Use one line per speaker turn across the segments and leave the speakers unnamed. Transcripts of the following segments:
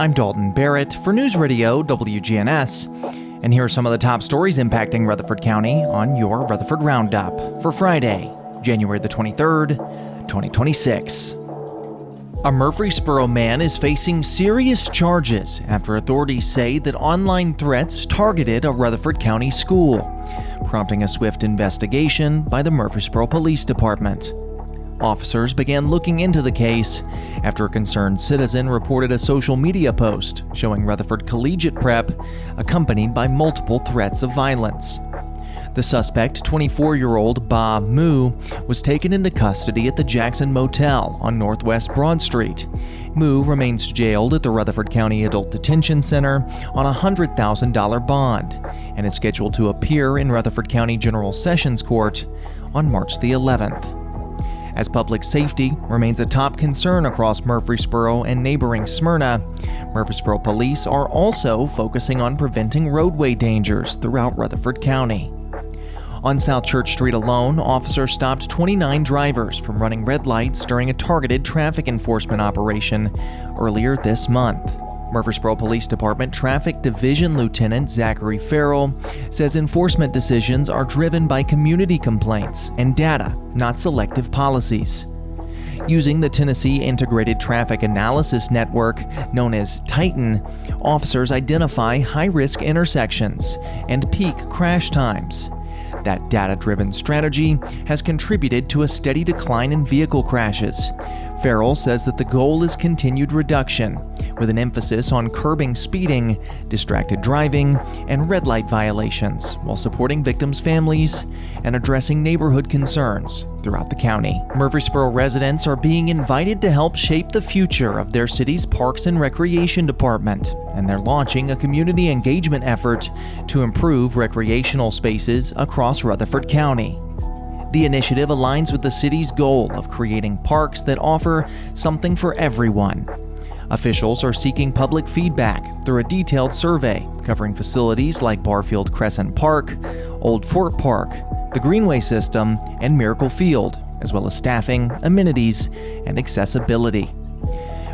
I'm Dalton Barrett for News Radio WGNS, and here are some of the top stories impacting Rutherford County on your Rutherford Roundup for Friday, January the 23rd, 2026. A Murfreesboro man is facing serious charges after authorities say that online threats targeted a Rutherford County school, prompting a swift investigation by the Murfreesboro Police Department. Officers began looking into the case after a concerned citizen reported a social media post showing Rutherford Collegiate Prep accompanied by multiple threats of violence. The suspect, 24-year-old Ba Mu, was taken into custody at the Jackson Motel on Northwest Broad Street. Mu remains jailed at the Rutherford County Adult Detention Center on a $100,000 bond and is scheduled to appear in Rutherford County General Sessions Court on March the 11th. As public safety remains a top concern across Murfreesboro and neighboring Smyrna, Murfreesboro police are also focusing on preventing roadway dangers throughout Rutherford County. On South Church Street alone, officers stopped 29 drivers from running red lights during a targeted traffic enforcement operation earlier this month. Murfreesboro Police Department Traffic Division Lieutenant Zachary Farrell says enforcement decisions are driven by community complaints and data, not selective policies. Using the Tennessee Integrated Traffic Analysis Network, known as Titan, officers identify high-risk intersections and peak crash times. That data-driven strategy has contributed to a steady decline in vehicle crashes. Farrell says that the goal is continued reduction, with an emphasis on curbing speeding, distracted driving, and red light violations, while supporting victims' families and addressing neighborhood concerns throughout the county. Murfreesboro residents are being invited to help shape the future of their city's Parks and Recreation Department, and they're launching a community engagement effort to improve recreational spaces across Rutherford County. The initiative aligns with the city's goal of creating parks that offer something for everyone. Officials are seeking public feedback through a detailed survey covering facilities like Barfield Crescent Park, Old Fort Park, the Greenway System, and Miracle Field, as well as staffing, amenities, and accessibility.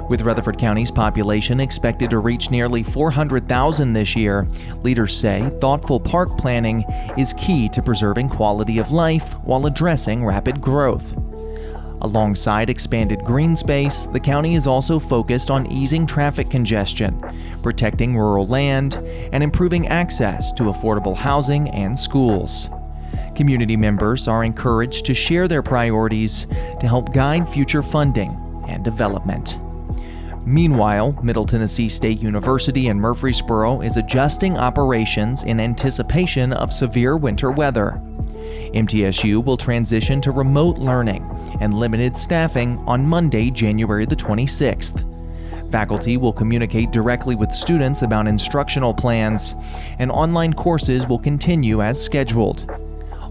With Rutherford County's population expected to reach nearly 400,000 this year, leaders say thoughtful park planning is key to preserving quality of life while addressing rapid growth. Alongside expanded green space, the county is also focused on easing traffic congestion, protecting rural land, and improving access to affordable housing and schools. Community members are encouraged to share their priorities to help guide future funding and development. Meanwhile, Middle Tennessee State University in Murfreesboro is adjusting operations in anticipation of severe winter weather. MTSU will transition to remote learning and limited staffing on Monday, January the 26th. Faculty will communicate directly with students about instructional plans, and online courses will continue as scheduled.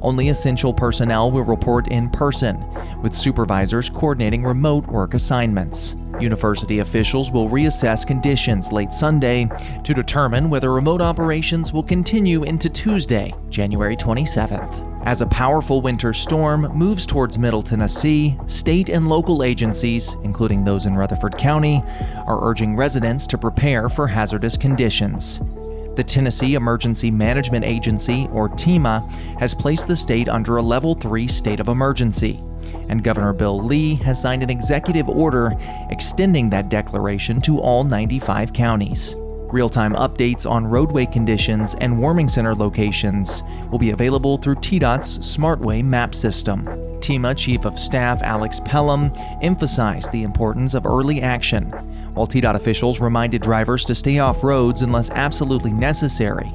Only essential personnel will report in person, with supervisors coordinating remote work assignments. University officials will reassess conditions late Sunday to determine whether remote operations will continue into Tuesday, January 27th. As a powerful winter storm moves towards Middle Tennessee, state and local agencies, including those in Rutherford County, are urging residents to prepare for hazardous conditions. The Tennessee Emergency Management Agency, or TEMA, has placed the state under a Level 3 state of emergency, and Governor Bill Lee has signed an executive order extending that declaration to all 95 counties. Real-time updates on roadway conditions and warming center locations will be available through TDOT's SmartWay map system. TEMA Chief of Staff Alex Pelham emphasized the importance of early action, while TDOT officials reminded drivers to stay off roads unless absolutely necessary.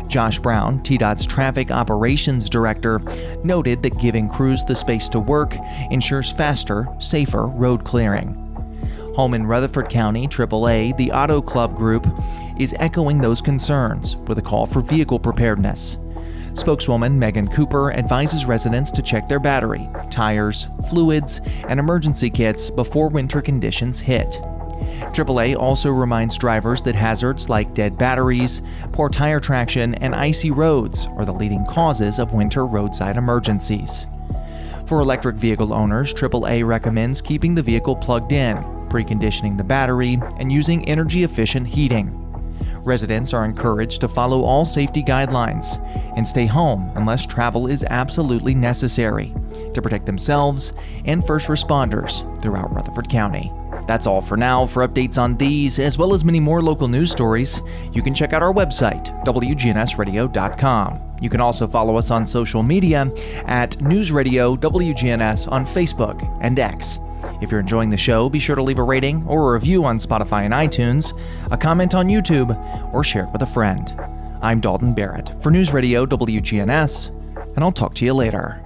Josh Brown, TDOT's Traffic Operations Director, noted that giving crews the space to work ensures faster, safer road clearing. Home in Rutherford County, AAA, the Auto Club Group, is echoing those concerns with a call for vehicle preparedness. Spokeswoman Megan Cooper advises residents to check their battery, tires, fluids, and emergency kits before winter conditions hit. AAA also reminds drivers that hazards like dead batteries, poor tire traction, and icy roads are the leading causes of winter roadside emergencies. For electric vehicle owners, AAA recommends keeping the vehicle plugged in, preconditioning the battery, and using energy-efficient heating. Residents are encouraged to follow all safety guidelines and stay home unless travel is absolutely necessary to protect themselves and first responders throughout Rutherford County. That's all for now. For updates on these, as well as many more local news stories, you can check out our website, wgnsradio.com. You can also follow us on social media at News Radio WGNS on Facebook and X. If you're enjoying the show, be sure to leave a rating or a review on Spotify and iTunes, a comment on YouTube, or share it with a friend. I'm Dalton Barrett for News Radio WGNS, and I'll talk to you later.